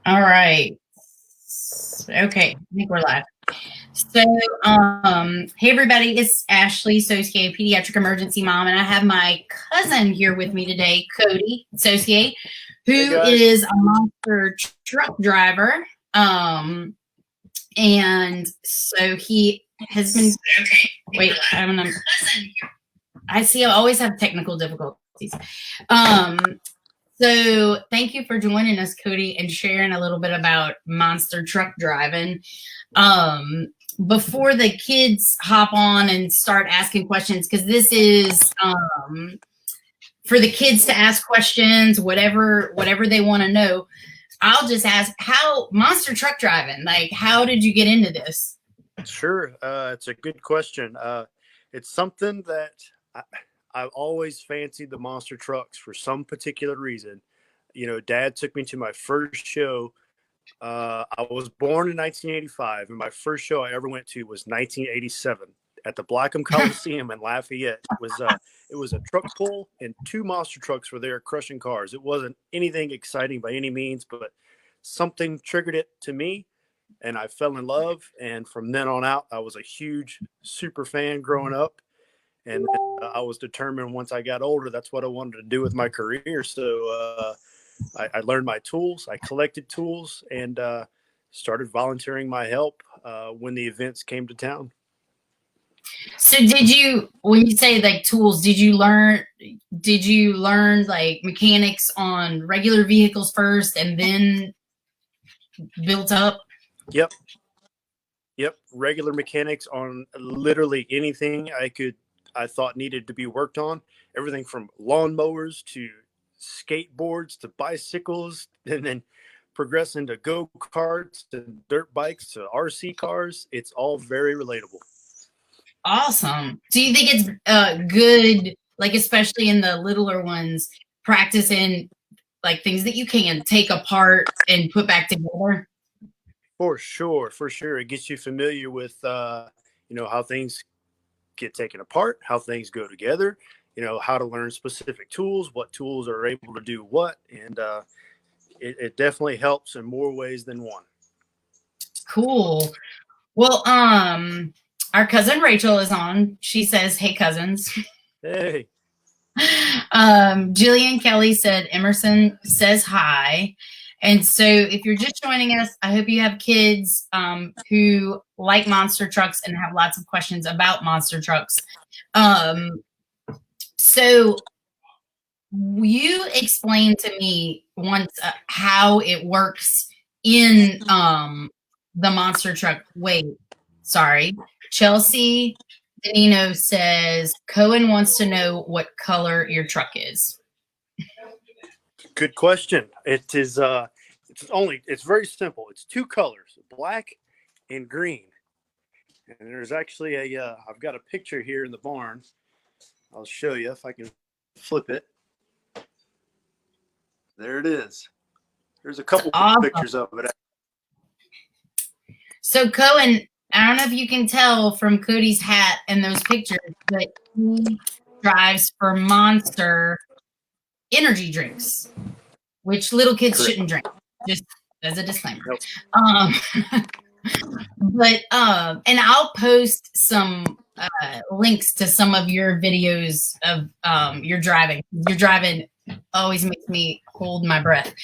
All right. Okay, I think we're live. So, hey everybody, it's Ashley Saucier, pediatric emergency mom, and I have my cousin here with me today, Coty Saucier, who is a monster truck driver. And so he has been. Wait, I see. I always have technical difficulties. So thank you for joining us, Coty, and sharing a little bit about monster truck driving. Before the kids hop on and start asking questions, because this is for the kids to ask questions, whatever they want to know. I'll just ask, how monster truck driving? Like, how did you get into this? Sure, it's a good question. It's something that I've always fancied the monster trucks for some particular reason. You know, Dad took me to my first show. I was born in 1985, and my first show I ever went to was 1987 at the Blackham Coliseum in Lafayette. It was a truck pull, and two monster trucks were there crushing cars. It wasn't anything exciting by any means, but something triggered it to me, and I fell in love. And from then on out, I was a huge super fan growing up. And I was determined once I got older, that's what I wanted to do with my career. So I learned my tools, I collected tools, and started volunteering my help when the events came to town. So when you say like tools, did you learn like mechanics on regular vehicles first and then built up? Yep. Regular mechanics on literally anything I thought needed to be worked on. Everything from lawnmowers to skateboards to bicycles, and then progressing to go-karts and dirt bikes to RC cars. It's all very relatable. Awesome. Do you think it's good, like especially in the littler ones, practicing like things that you can take apart and put back together? For sure. It gets you familiar with how things get taken apart, how things go together, how to learn specific tools, what tools are able to do what, and it definitely helps in more ways than one. Cool. Well, our cousin Rachel is on. She says, "Hey, cousins." Hey. Jillian Kelly said, "Emerson says hi." And so if you're just joining us, I hope you have kids who like monster trucks and have lots of questions about monster trucks. So you explained to me once how it works in the monster truck. Wait, sorry. Chelsea Danino says, Cohen wants to know what color your truck is. Good question. It is it's very simple. It's two colors, black and green. And there's actually I've got a picture here in the barn. I'll show you if I can flip it. There it is. There's a couple pictures of it. So Cohen, I don't know if you can tell from Cody's hat and those pictures, but he drives for Monster energy drinks, which little kids shouldn't drink, just as a disclaimer. But and I'll post some links to some of your videos of your driving. Your driving always makes me hold my breath.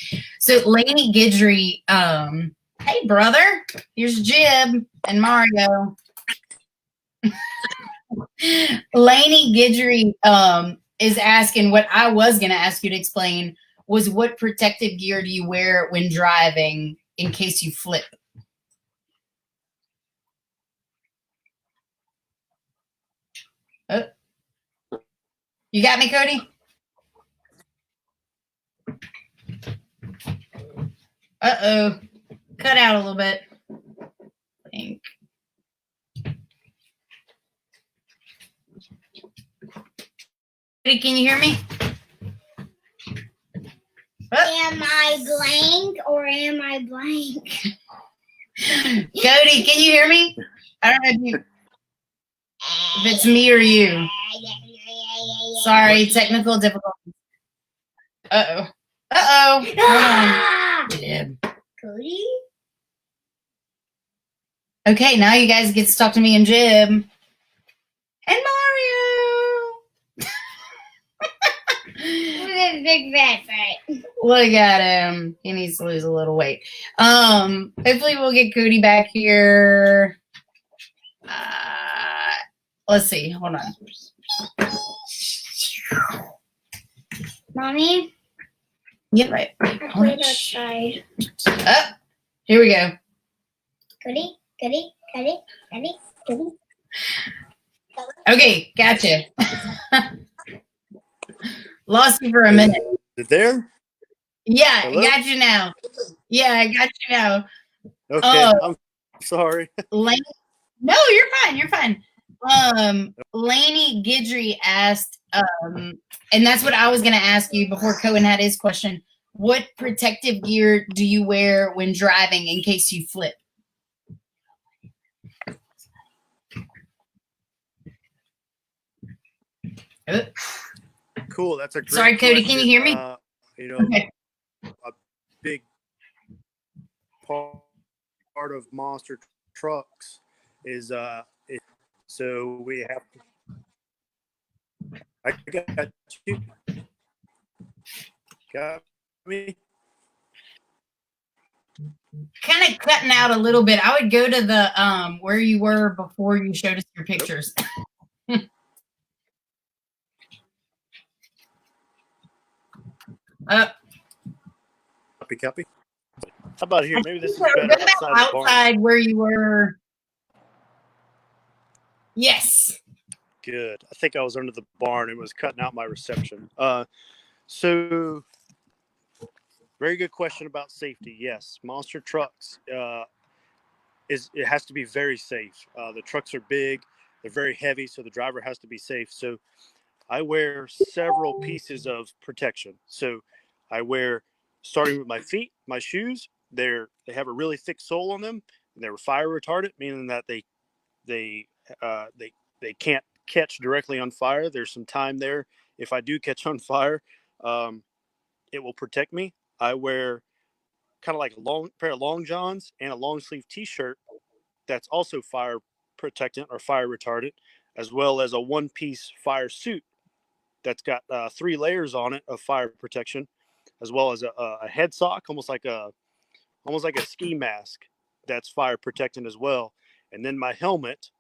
So Lainey Guidry, hey brother, here's Jib and Mario. Lainey Guidry is asking what I was going to ask you to explain was what protective gear do you wear when driving in case you flip? Oh. You got me, Coty? Uh-oh. Cut out a little bit. I think. Can you hear me? Am I blank or am I blank? Coty, can you hear me? I don't know if it's me or you. Sorry, technical difficulties. Uh-oh. Uh-oh. Hold on. Cody? Okay, now you guys get to talk to me and Jim. And Mario. Look at big bad fight. Look at him. He needs to lose a little weight. Hopefully we'll get Cody back here. Let's see. Hold on. Mommy? Yeah, right. I played outside. Oh, here we go. Cody? Cody? Cody? Cody? Cody? Okay, gotcha. Lost you for a minute. Is it there? Yeah, Hello? I got you now. Yeah, I got you now. Okay, I'm sorry. No, you're fine. You're fine. Laney Gidry asked, and that's what I was going to ask you before Cohen had his question. What protective gear do you wear when driving in case you flip? Oh. Cool. That's a great Sorry, Cody. question. Can you hear me? Okay. A big part of monster trucks is so we have to. I got you. Got me. Kind of cutting out a little bit. I would go to the where you were before you showed us your pictures. Copy. How about here? Maybe this is better outside where you were. Yes. Good. I think I was under the barn. It was cutting out my reception. So very good question about safety. Yes, monster trucks it has to be very safe. The trucks are big, they're very heavy, so the driver has to be safe. So I wear several pieces of protection. So I wear, starting with my feet, my shoes. They have a really thick sole on them, and they're fire retardant, meaning that they can't catch directly on fire. There's some time there. If I do catch on fire, it will protect me. I wear kind of like a long pair of long johns and a long sleeve t-shirt that's also fire protectant or fire retardant, as well as a one-piece fire suit that's got 3 layers on it of fire protection, as well as a head sock, almost like a ski mask that's fire protectant as well. And then my helmet,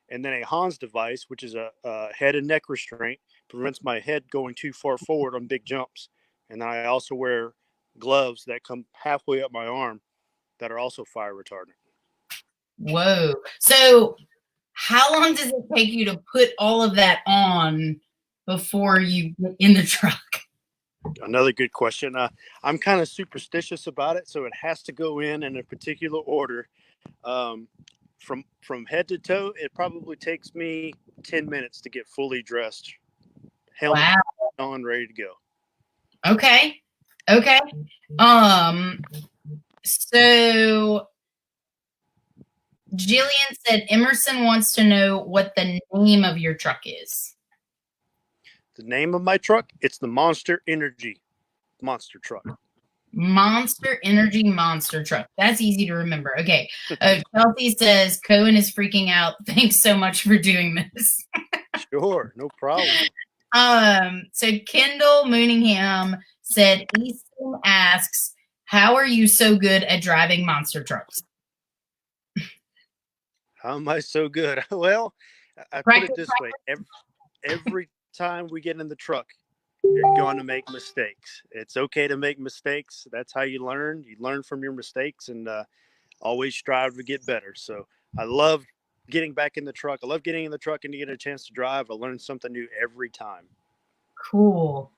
and then a Hans device, which is a head and neck restraint, prevents my head going too far forward on big jumps. And then I also wear gloves that come halfway up my arm that are also fire retardant. Whoa. So how long does it take you to put all of that on before you get in the truck? Another good question. I'm kind of superstitious about it, so it has to go in a particular order. From head to toe, it probably takes me 10 minutes to get fully dressed, helmet on, ready to go. Okay. So Jillian said Emerson wants to know what the name of your truck is. The name of my truck, it's the Monster Energy monster truck. Monster Energy monster truck. That's easy to remember. Okay. Chelsea says Cohen is freaking out. Thanks so much for doing this. Sure, no problem. So Kendall Mooningham said Easton asks, how are you so good at driving monster trucks? How am I so good? Well, I put it this way. Every time we get in the truck, you're going to make mistakes. It's okay to make mistakes. That's how you learn. You learn from your mistakes and always strive to get better. So I love getting back in the truck. I love getting in the truck and getting a chance to drive. I learn something new every time. Cool.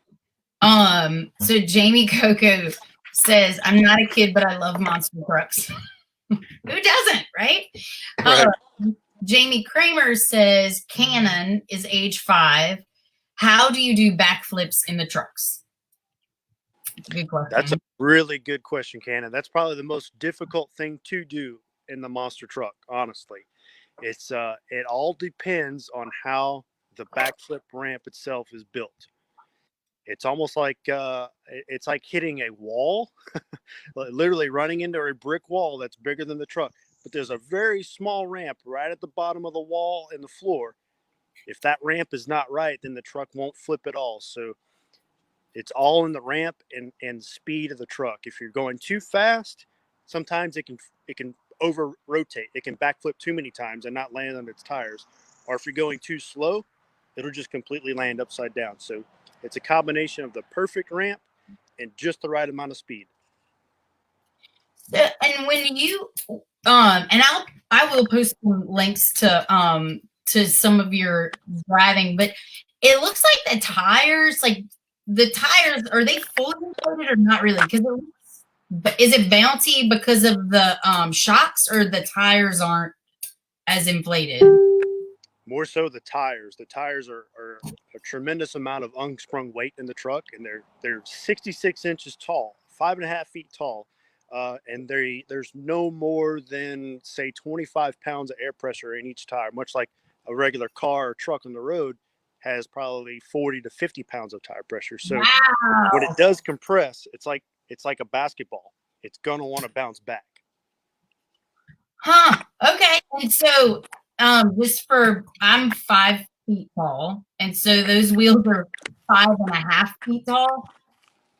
So Jamie Coco says, I'm not a kid, but I love monster trucks. Who doesn't, right? Jamie Kramer says Cannon is age 5. How do you do backflips in the trucks? Good question. That's a really good question, Cannon. That's probably the most difficult thing to do in the monster truck, honestly. It's it all depends on how the backflip ramp itself is built. It's almost like it's like hitting a wall, literally running into a brick wall that's bigger than the truck. But there's a very small ramp right at the bottom of the wall and the floor. If that ramp is not right, then the truck won't flip at all. So it's all in the ramp and speed of the truck. If you're going too fast, sometimes it can over rotate. It can backflip too many times and not land on its tires. Or if you're going too slow, it'll just completely land upside down. So it's a combination of the perfect ramp and just the right amount of speed. So, and when you and I will post some links to some of your driving, but it looks like the tires are they fully inflated or not really? Because is it bouncy because of the shocks, or the tires aren't as inflated? More so the tires. The tires are a tremendous amount of unsprung weight in the truck, and they're 66 inches tall, 5.5 feet tall, and there's no more than say 25 pounds of air pressure in each tire, much like a regular car or truck on the road has probably 40 to 50 pounds of tire pressure. So wow. when it does compress, it's like a basketball. It's gonna want to bounce back. Huh. Okay. And so I'm 5 feet tall, and so those wheels are 5.5 feet tall.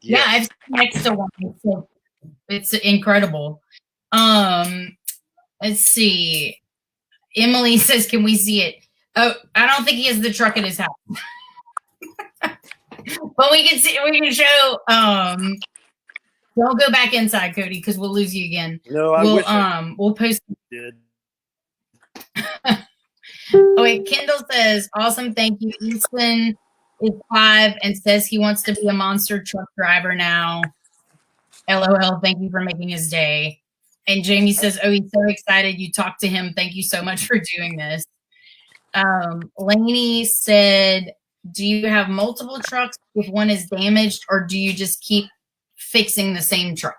Yes. Yeah, I've seen next to one. So it's incredible. Let's see. Emily says, "Can we see it?" Oh, I don't think he has the truck at his house, but we can see. We can show. Don't go back inside, Cody, because we'll lose you again. No, I wish we'll post. did. Oh wait, Kendall says, "Awesome, thank you." Easton is 5 and says he wants to be a monster truck driver now. LOL, thank you for making his day. And Jamie says, "Oh, he's so excited you talked to him. Thank you so much for doing this." Lainey said, "Do you have multiple trucks if one is damaged, or do you just keep fixing the same truck?"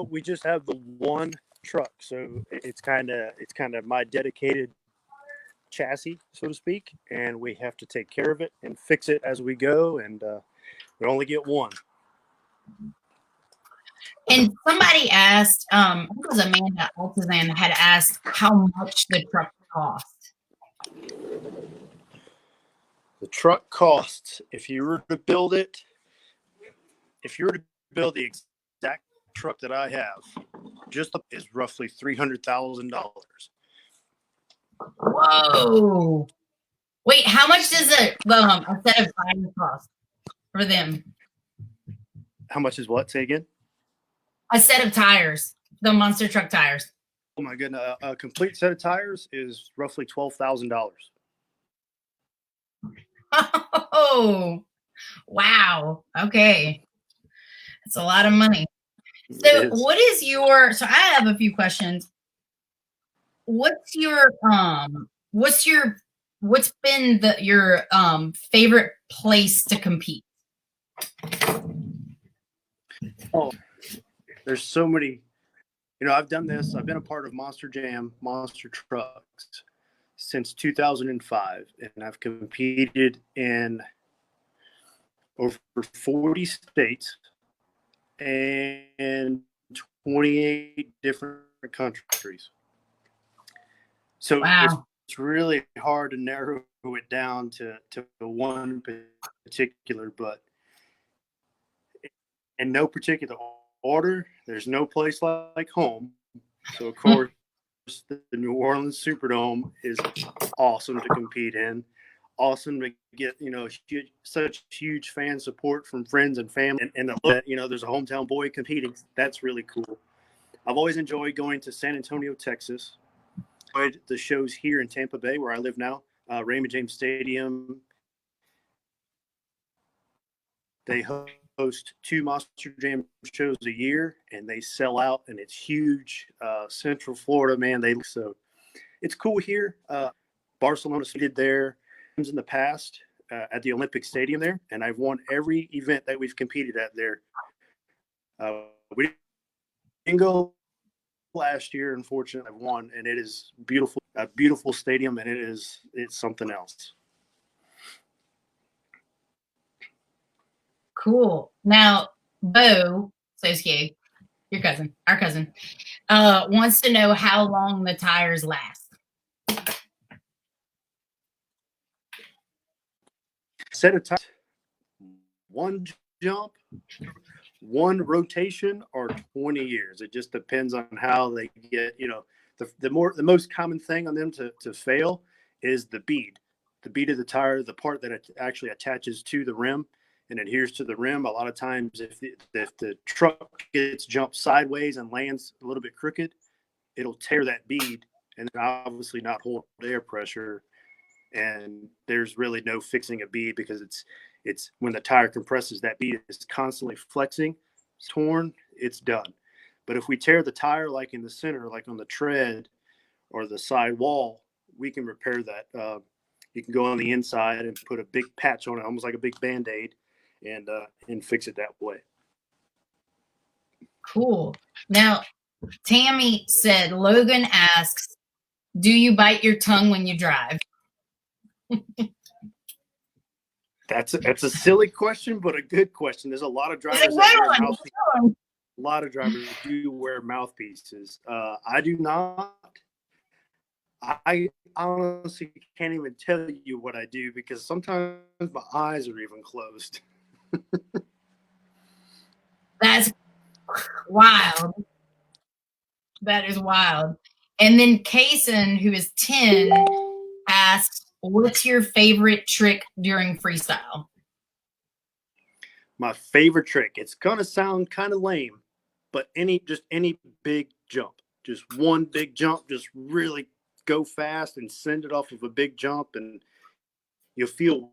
We just have the one truck, so it's kind of my dedicated chassis, so to speak, and we have to take care of it and fix it as we go, and we only get one. And somebody asked, I think it was Amanda Altazan had asked how much the truck cost. The truck costs, if you were to build the exact truck that I have, is roughly $300,000. Whoa! Wait, how much does a set of tires cost for them? How much is what? Say again. A set of tires, the monster truck tires. Oh my goodness! A complete set of tires is roughly $12,000. Oh, wow. Okay, that's a lot of money. So, so I have a few questions. What's been your favorite place to compete? Oh, there's so many. I've done this. I've been a part of Monster Jam, Monster Trucks since 2005, and I've competed in over 40 states and 28 different countries. So wow. It's really hard to narrow it down to one particular, but in no particular order, there's no place like home. So of course, the New Orleans Superdome is awesome to compete in. Awesome to get such huge fan support from friends and family, and there's a hometown boy competing. That's really cool. I've always enjoyed going to San Antonio, Texas. Enjoyed the shows here in Tampa Bay, where I live now. Raymond James Stadium. They host 2 Monster Jam shows a year, and they sell out, and it's huge. Central Florida, man, so it's cool here. Barcelona seated there in the past at the Olympic Stadium there, and I've won every event that we've competed at there. We didn't go last year, unfortunately. I've won, and it is a beautiful stadium, and it's something else. Cool. Now, Bo Saucier, your cousin, our cousin, wants to know how long the tires last. Set a time, one jump, one rotation, or 20 years. It just depends on how they get, the most common thing on them to fail is the bead of the tire, the part that it actually attaches to the rim and adheres to the rim. A lot of times if the truck gets jumped sideways and lands a little bit crooked, it'll tear that bead and obviously not hold air pressure. And there's really no fixing a bead because it's when the tire compresses, that bead is constantly flexing. It's torn, it's done. But if we tear the tire like in the center, like on the tread or the side wall, we can repair that. You can go on the inside and put a big patch on it, almost like a big Band-Aid, and fix it that way. Cool. Now, Tammy said, Logan asks, do you bite your tongue when you drive? That's a silly question, but a good question. There's a lot of drivers do wear mouthpieces. I do not. I honestly can't even tell you what I do because sometimes my eyes are even closed. That's wild. That is wild. And then Kaysen, who is 10, asks, what's your favorite trick during freestyle? My favorite trick. It's gonna sound kind of lame, but any big jump. Just one big jump, just really go fast and send it off of a big jump, and you'll feel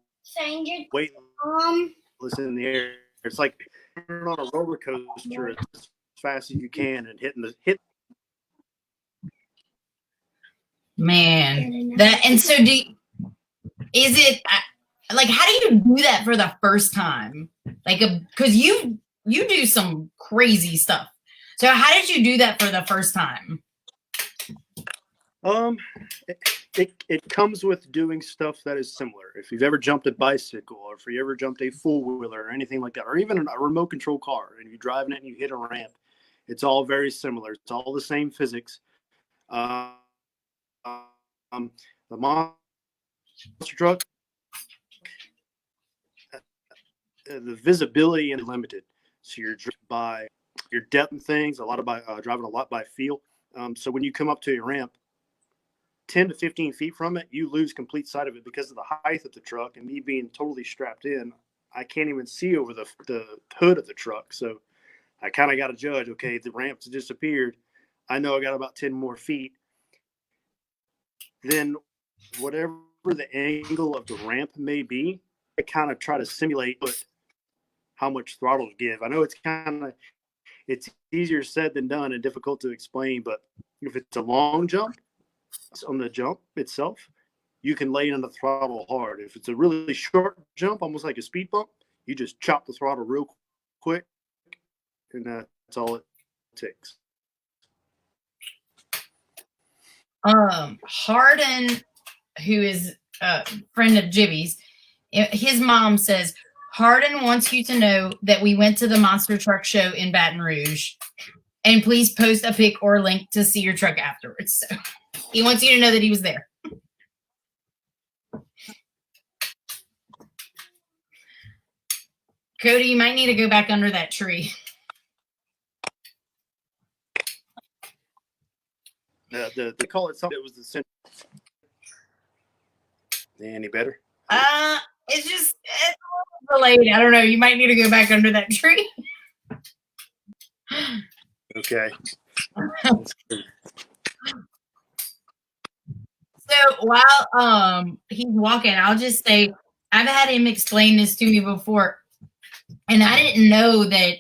weightless in the air. It's like you're on a roller coaster as fast as you can and hit. Man, and so is it like, how do you do that for the first time? Like, because you do some crazy stuff. So how did you do that for the first time? It comes with doing stuff that is similar. If you've ever jumped a bicycle, or if you ever jumped a four-wheeler or anything like that, or even a remote control car, and you're driving it and you hit a ramp, it's all very similar. It's all the same physics. The monster truck, the visibility is limited, so you're by your depth and things. Driving a lot by feel. So when you come up to a ramp, 10 to 15 feet from it, you lose complete sight of it because of the height of the truck, and me being totally strapped in, I can't even see over the hood of the truck. So I kind of got to judge, okay, the ramp's disappeared. I know I got about 10 more feet. Then whatever the angle of the ramp may be, I kind of try to simulate how much throttle to give. I know it's easier said than done and difficult to explain, but if it's a long jump, on the jump itself, you can lay in the throttle hard. If it's a really short jump, almost like a speed bump, you just chop the throttle real quick, and that's all it takes. Hardin, who is a friend of Jibby's, his mom says, Hardin wants you to know that we went to the monster truck show in Baton Rouge, and please post a pic or link to see your truck afterwards. So he wants you to know that he was there. Cody, you might need to go back under that tree. They call it something that was the center. Any better? It's related. I don't know. You might need to go back under that tree. Okay. So while he's walking, I'll just say I've had him explain this to me before, and I didn't know that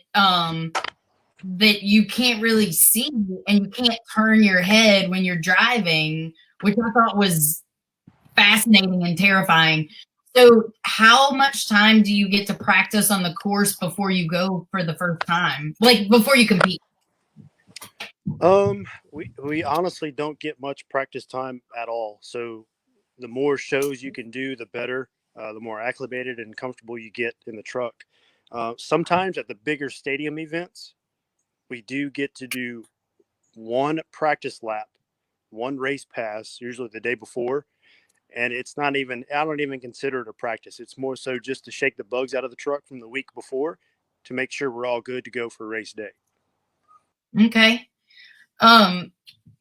that you can't really see and you can't turn your head when you're driving, which I thought was fascinating and terrifying. So how much time do you get to practice on the course before you go for the first time? Like before you compete? We honestly don't get much practice time at all. So the more shows you can do, the better. The more acclimated and comfortable you get in the truck. Sometimes at the bigger stadium events, we do get to do one practice lap, one race pass, usually the day before. And it's not even, I don't even consider it a practice. It's more so just to shake the bugs out of the truck from the week before to make sure we're all good to go for race day. Okay.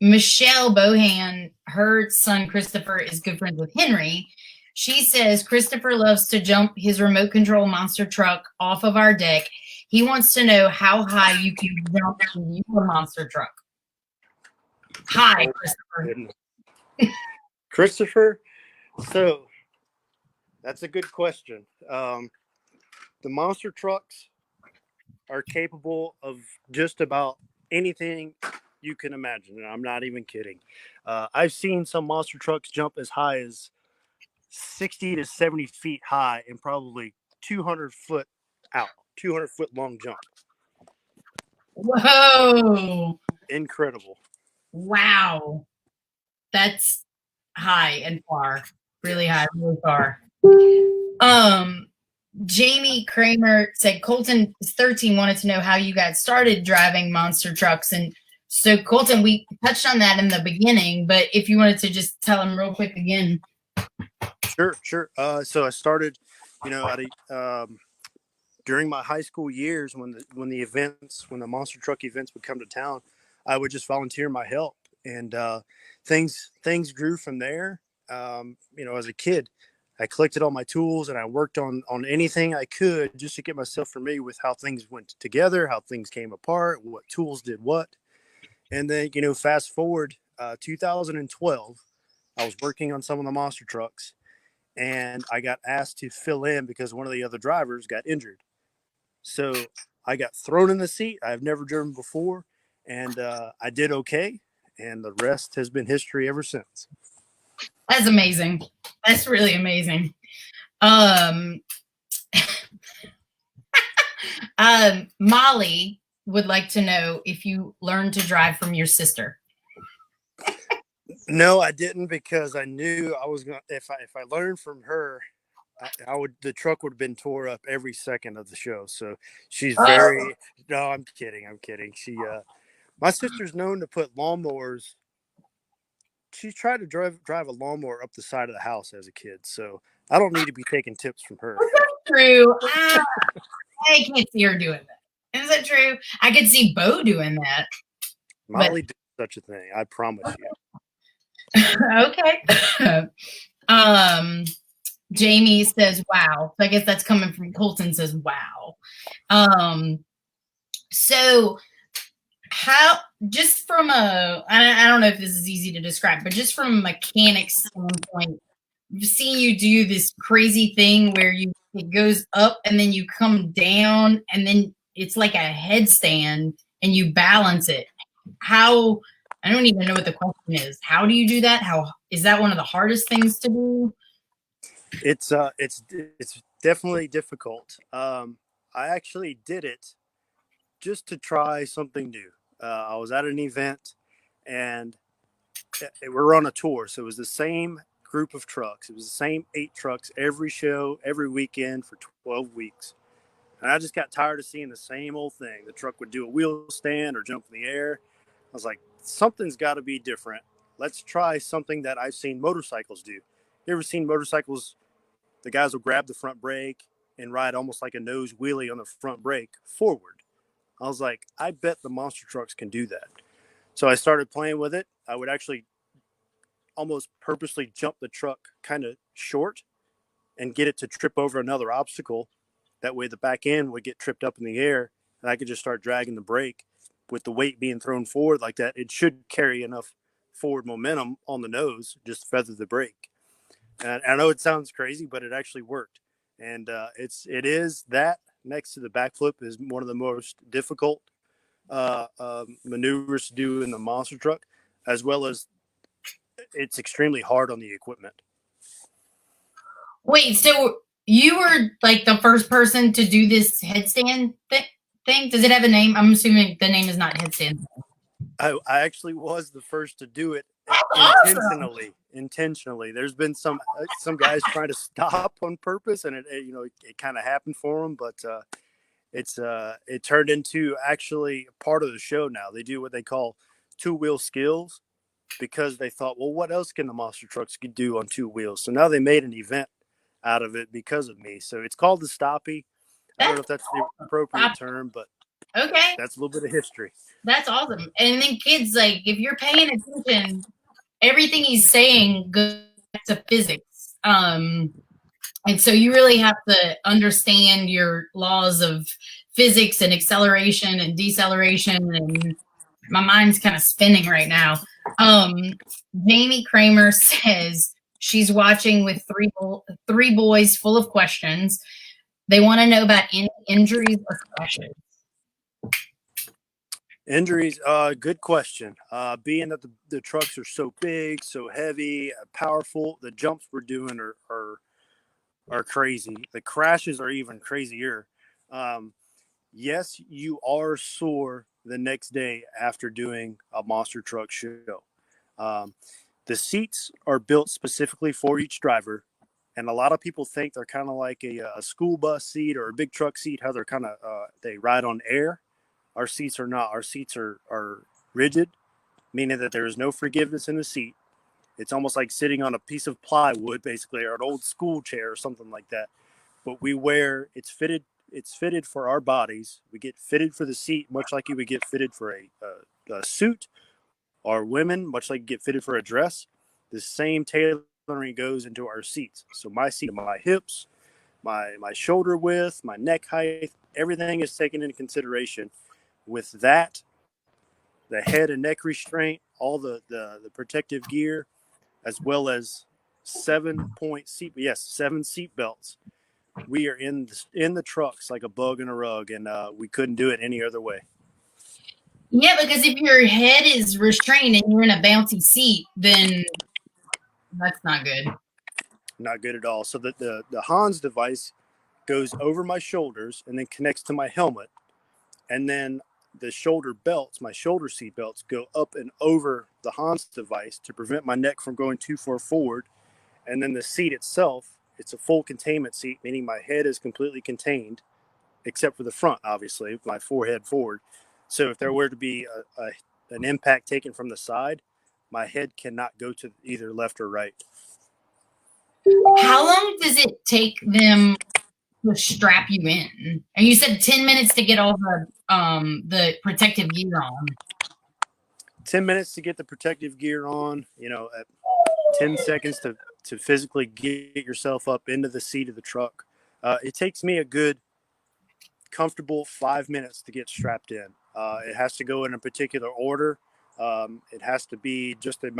Michelle Bohan, her son Christopher is good friends with Henry. She says Christopher loves to jump his remote control monster truck off of our deck. He wants to know how high you can jump in your monster truck. Hi, Christopher. Christopher, so that's a good question. The monster trucks are capable of just about anything you can imagine. And I'm not even kidding. I've seen some monster trucks jump as high as 60 to 70 feet high and probably 200 foot out, 200 foot long jump. Whoa. Incredible. Wow. That's high and far. Really high, really far. Jamie Kramer said Colton is 13, wanted to know how you got started driving monster trucks. And so, Colton, we touched on that in the beginning, but if you wanted to just tell him real quick again. Sure. So I started, during my high school years when the monster truck events would come to town, I would just volunteer my help, and things grew from there. As a kid, I collected all my tools and I worked on anything I could just to get myself familiar with how things went together, how things came apart, what tools did what. And then, fast forward 2012, I was working on some of the monster trucks and I got asked to fill in because one of the other drivers got injured. So I got thrown in the seat. I've never driven before, and I did okay. And the rest has been history ever since. That's amazing. That's really amazing. Molly would like to know if you learned to drive from your sister. No, I didn't, because I knew I was going to, if I learned from her, the truck would have been tore up every second of the show. So she's very, no, I'm kidding. My sister's known to put lawnmowers. She tried to drive a lawnmower up the side of the house as a kid. So I don't need to be taking tips from her. Is that true? I can't see her doing that. Is that true? I could see Bo doing that. Molly did such a thing. I promise you. Okay. Jamie says, wow. So I guess that's coming from Colton says, wow. So how, just from I don't know if this is easy to describe, but just from a mechanics standpoint, I've seen you do this crazy thing where it goes up and then you come down and then it's like a headstand and you balance it. How, I don't even know what the question is. How do you do that? How is that one of the hardest things to do? It's definitely difficult. I actually did it just to try something new. I was at an event and we were on a tour. So it was the same group of trucks. It was the same 8 trucks every show, every weekend for 12 weeks. And I just got tired of seeing the same old thing. The truck would do a wheel stand or jump in the air. I was like, something's got to be different. Let's try something that I've seen motorcycles do. You ever seen motorcycles? The guys will grab the front brake and ride almost like a nose wheelie on the front brake forward. I was like, I bet the monster trucks can do that. So I started playing with it. I would actually almost purposely jump the truck kind of short and get it to trip over another obstacle. That way the back end would get tripped up in the air and I could just start dragging the brake. With the weight being thrown forward like that, it should carry enough forward momentum on the nose, just feather the brake. And I know it sounds crazy, but it actually worked. And it is that next to the backflip is one of the most difficult maneuvers to do in the monster truck, as well as it's extremely hard on the equipment. Wait, so you were like the first person to do this headstand thing? Does it have a name? I'm assuming the name is not headstand. I actually was the first to do it intentionally. There's been some guys trying to stop on purpose, and it kind of happened for them. But it turned into actually part of the show now. They do what they call two-wheel skills because they thought, well, what else can the monster trucks do on two wheels? So now they made an event out of it because of me. So it's called the Stoppie. I don't know if that's the appropriate term, but Okay, that's a little bit of history. that's awesome. And then kids, like, if you're paying attention, everything he's saying goes back to physics. And so you really have to understand your laws of physics and acceleration and deceleration. And my mind's kind of spinning right now. Jamie Kramer says she's watching with three boys full of questions. They want to know about any injuries or crashes. Injuries, good question. Being that the trucks are so big, so heavy, powerful, the jumps we're doing are crazy. The crashes are even crazier. Yes, you are sore the next day after doing a monster truck show. The seats are built specifically for each driver, and a lot of people think they're kind of like a school bus seat or a big truck seat, how they're kind of they ride on air. Our seats are not. Our seats are rigid, meaning that there is no forgiveness in the seat. It's almost like sitting on a piece of plywood, basically, or an old school chair or something like that. But it's fitted for our bodies. We get fitted for the seat, much like you would get fitted for a suit, or women, much like you get fitted for a dress. The same tailoring goes into our seats. So my seat, my hips, my shoulder width, my neck height, everything is taken into consideration. With that, the head and neck restraint, all the protective gear, as well as 7 seat belts. We are in the trucks like a bug in a rug, and we couldn't do it any other way. Yeah, because if your head is restrained and you're in a bouncy seat, then that's not good. Not good at all. So the Hans device goes over my shoulders and then connects to my helmet, and then the shoulder belts, my shoulder seat belts, go up and over the Hans device to prevent my neck from going too far forward. And then the seat itself, it's a full containment seat, meaning my head is completely contained, except for the front, obviously, my forehead forward. So if there were to be an impact taken from the side, my head cannot go to either left or right. How long does it take them to strap you in? And you said 10 minutes to get all the protective gear on. 10 minutes to get the protective gear on, 10 seconds to physically get yourself up into the seat of the truck. It takes me a good, comfortable 5 minutes to get strapped in. It has to go in a particular order. It has to be just the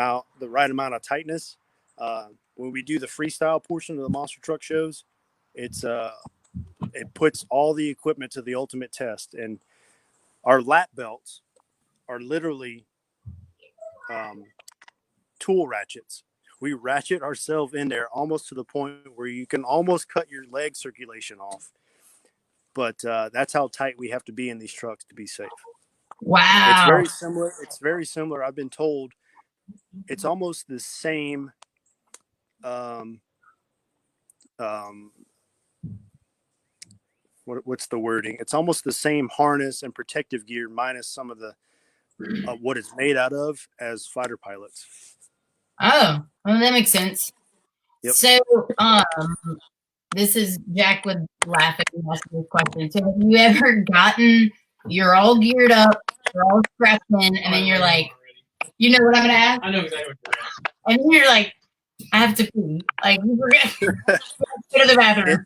right amount of tightness. When we do the freestyle portion of the monster truck shows, it puts all the equipment to the ultimate test. And our lap belts are literally tool ratchets. We ratchet ourselves in there almost to the point where you can almost cut your leg circulation off. But that's how tight we have to be in these trucks to be safe. Wow. It's very similar. I've been told it's almost the same. What's the wording? It's almost the same harness and protective gear minus some of the what it's made out of as fighter pilots. Oh, well, that makes sense. Yep. So, this is Jack would laugh at me asking this question. So, have you ever you're all geared up, you're all strapped in, and then you're like, you know what I'm going to ask? I know exactly what you're asking. And then you're like, I have to pee. Like, you forget. Go to the bathroom.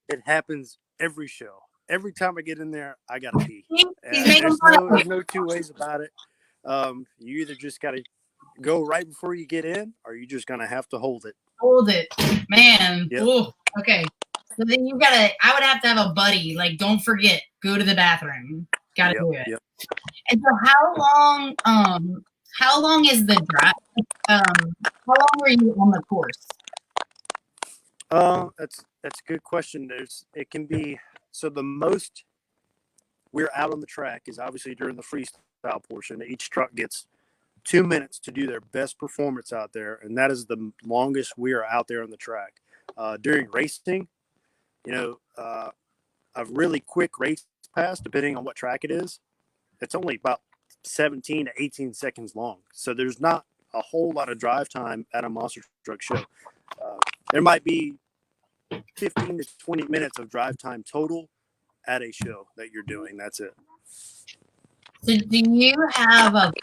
It happens every show. Every time I get in there, I got to pee. There's no two ways about it. You either just got to go right before you get in, or you just going to have to hold it. Hold it. Man. Yep. Ooh, okay. So then I would have to have a buddy. Like, don't forget, go to the bathroom. Gotta do it. Yep. And so how long is the drive? How long were you on the course? That's a good question. It can be, so the most we're out on the track is obviously during the freestyle portion. Each truck gets 2 minutes to do their best performance out there, and that is the longest we are out there on the track. During racing, a really quick race pass, depending on what track it is. It's only about 17 to 18 seconds long. So there's not a whole lot of drive time at a monster truck show. There might be 15 to 20 minutes of drive time total at a show that you're doing. That's it. So do you have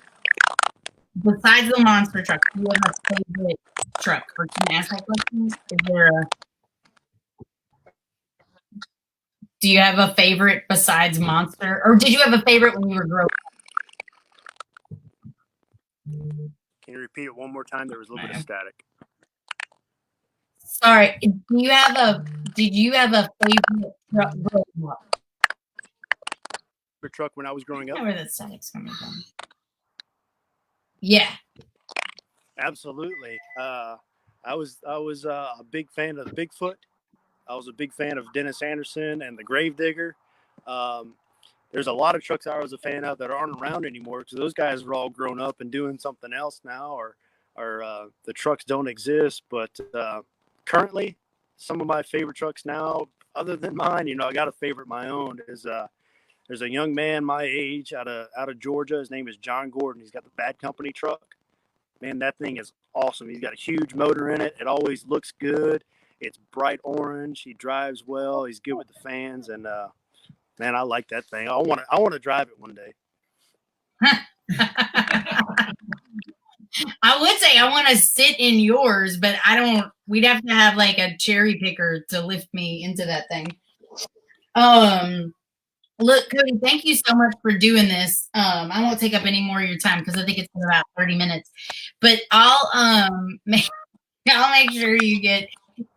besides the monster truck, do you have a favorite truck? Or can I ask that question? Do you have a favorite besides monster? Or did you have a favorite when you were growing up? Can you repeat it one more time? There was a little bit of static. Sorry. Did you have a favorite truck growing up? Favorite truck when I was growing up? I know where that static's coming from. Yeah. Absolutely. I was a big fan of the Bigfoot. I was a big fan of Dennis Anderson and the Gravedigger. There's a lot of trucks I was a fan of that aren't around anymore because those guys are all grown up and doing something else now, or the trucks don't exist. But currently, some of my favorite trucks now, other than mine, I got a favorite my own. There's a young man my age out of Georgia. His name is John Gordon. He's got the Bad Company truck. Man, that thing is awesome. He's got a huge motor in it. It always looks good. It's bright orange. He drives well. He's good with the fans, and man, I like that thing. I want to drive it one day. I would say I want to sit in yours, but I don't. We'd have to have like a cherry picker to lift me into that thing. Look, Coty, thank you so much for doing this. I won't take up any more of your time because I think it's been about 30 minutes. But I'll make sure you get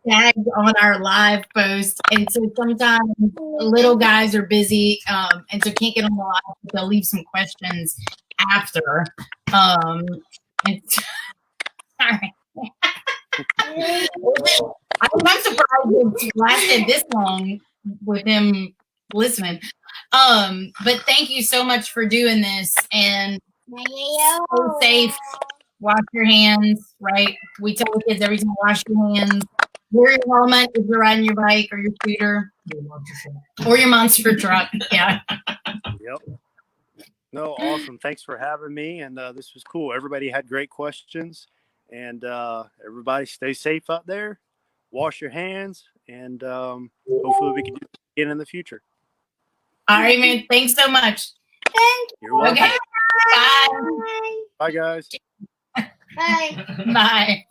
tagged on our live post. And so sometimes little guys are busy and so can't get on the live, but they'll leave some questions after. And sorry. I'm surprised it lasted this long with him listening. But thank you so much for doing this, and stay safe. Wash your hands, right? We tell the kids every time, wash your hands. Wear your helmet if you're riding your bike or your scooter. Or your monster truck. Yeah. Yep. No, awesome. Thanks for having me. And this was cool. Everybody had great questions. And everybody stay safe out there. Wash your hands. And hopefully we can do it again in the future. All right, man. Thanks so much. Thank You're welcome. Okay. Bye. you. Bye, guys. Bye. Bye.